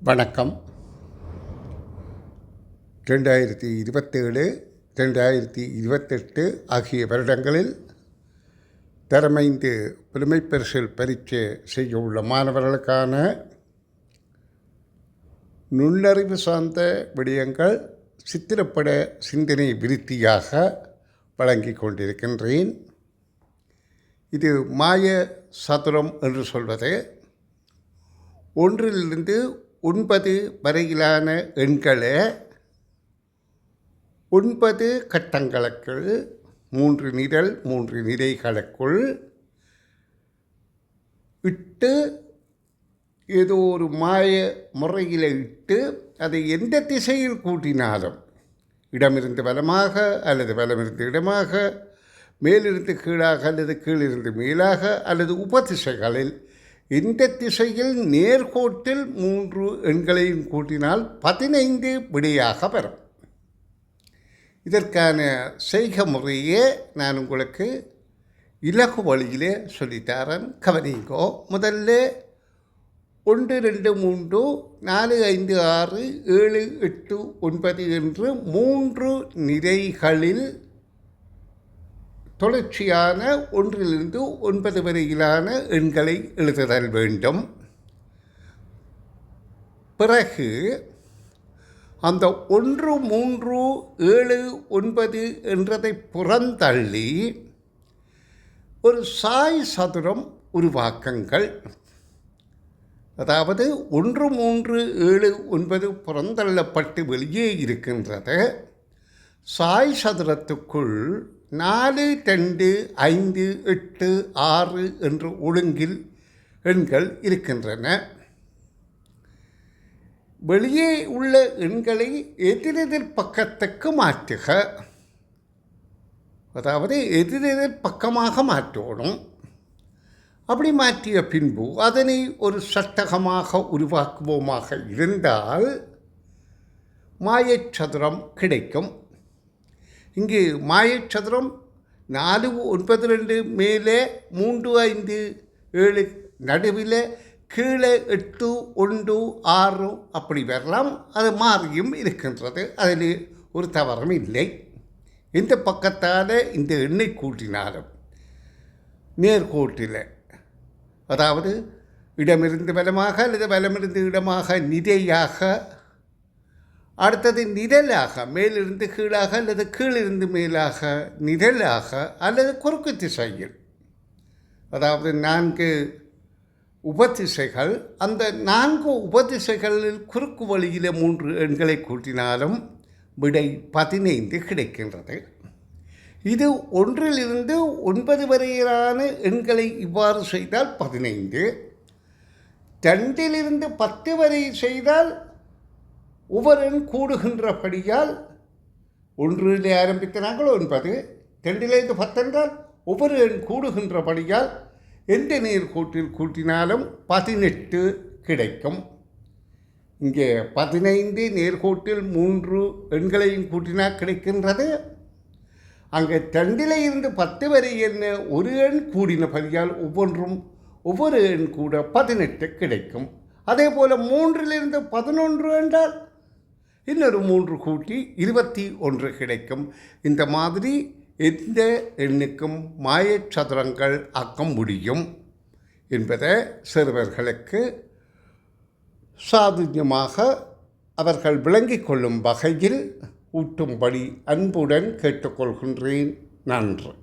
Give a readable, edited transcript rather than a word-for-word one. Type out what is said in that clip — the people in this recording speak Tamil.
வணக்கம். 2027 2028 ஆகிய வருடங்களில் தரமைந்து புலமைப்பரிசில் பரீட்சை செய்ய உள்ள மாணவர்களுக்கான நுண்ணறிவு சார்ந்த விடயங்கள் சித்திரப்பட சிந்தனை விருத்தியாக வழங்கி கொண்டிருக்கின்றேன். இது மாய சதுரம் என்று சொல்வது 1 to 9 வரையிலான எண்களை 9 கட்டங்களுக்கு 3 நிரல் 3 நிரைகளுக்குள் இட்டு ஏதோ ஒரு மாய முறையில் இட்டு அதை எந்த திசையில் கூட்டினாலும் இடமிருந்து வலமாக அல்லது வலமிருந்து இடமாக, மேலிருந்து கீழாக அல்லது கீழிருந்து மேலாக அல்லது உபதிசைகளில் இந்த திசையில் நேர்கோட்டில் 3 எண்களையும் கூட்டினால் 15 விடையாக வரும். இதற்கான செய்க முறையே நான் உங்களுக்கு இலகு வழியிலே சொல்லித்தரேன், கவனிங்கோ. முதல்ல 1 2 3 4 5 6 7 8 9 என்று 3 நிரைகளில் தொடர்ச்சியான 1 to 9 வரையிலான எண்களை எழுதுதல் வேண்டும். பிறகு அந்த 1 3 7 9 என்றதை புறந்தள்ளி ஒரு சாய் சதுரம் உருவாக்குங்கள். அதாவது 1 3 7 9 புறந்தள்ளப்பட்டு வெளியே இருக்கின்றது. சாய் சதுரத்துக்குள் 4 2 5 8 6 என்ற ஒழுங்கில் எண்கள் இருக்கின்றன. வெளியே உள்ள எண்களை எதிரெதிர் பக்கத்துக்கு மாற்றுக. அதாவது எதிரெதிர் பக்கமாக மாற்றணும். அப்படி மாற்றிய பின்பு அதனை ஒரு சட்டகமாக உருவாக்குவோமாக இருந்தால் மாயச்சதுரம் கிடைக்கும். இங்கு மாயச்சதுரம் 4 9 2 மேலே 3 5 7 நடுவில் கீழே 8 1 6 அப்படி வரலாம். அது மாறியும் இருக்கின்றது. அதில் ஒரு தவறும் இல்லை. இந்த பக்கத்தால் இந்த எண்ணை கூட்டினாலும் நேர்கோட்டில், அதாவது இடமிருந்து வலமாக அல்லது வலமிருந்து இடமாக நிரையாக, அடுத்தது நிரலாக மேலிருந்து கீழாக அல்லது கீழிருந்து மேலாக நிரலாக அல்லது குறுக்கு திசையில், அதாவது 4 உபதிசைகள். அந்த 4 உபதிசைகளில் குறுக்கு வழியில் 3 எண்களை கூட்டினாலும் விடை 15 கிடைக்கின்றது. இது 1 to 9 வரையிலான எண்களை இவ்வாறு செய்தால் 15, 2 to 10 வரை செய்தால் ஒவ்வொரு எண் கூடுகின்றபடியால் 1 ஆரம்பித்த நாங்கள் 9, 2 to 10 என்றால் ஒவ்வொரு எண் கூடுகின்றபடியால் எந்த நேர்கோட்டில் கூட்டினாலும் 18 கிடைக்கும். இங்கே 15 நேர்கோட்டில் 3 எண்களையும் கூட்டினால் கிடைக்கின்றது. அங்கே 2 to 10 வரை என்ன ஒரு எண் கூடினபடியால் ஒவ்வொரு எண் கூட 18 கிடைக்கும். அதே போல் 3 to 11 என்றால் இன்னொரு 3 கூட்டி 21 கிடைக்கும். இந்த மாதிரி எந்த எண்ணுக்கும் மாயச்சதுரங்கள் ஆக்க முடியும் என்பதை சிறுவர்களுக்கு சாதுரியமாக அவர்கள் விளங்கிக் கொள்ளும் வகையில் ஊட்டும்படி அன்புடன் கேட்டுக்கொள்கின்றேன். நன்றி.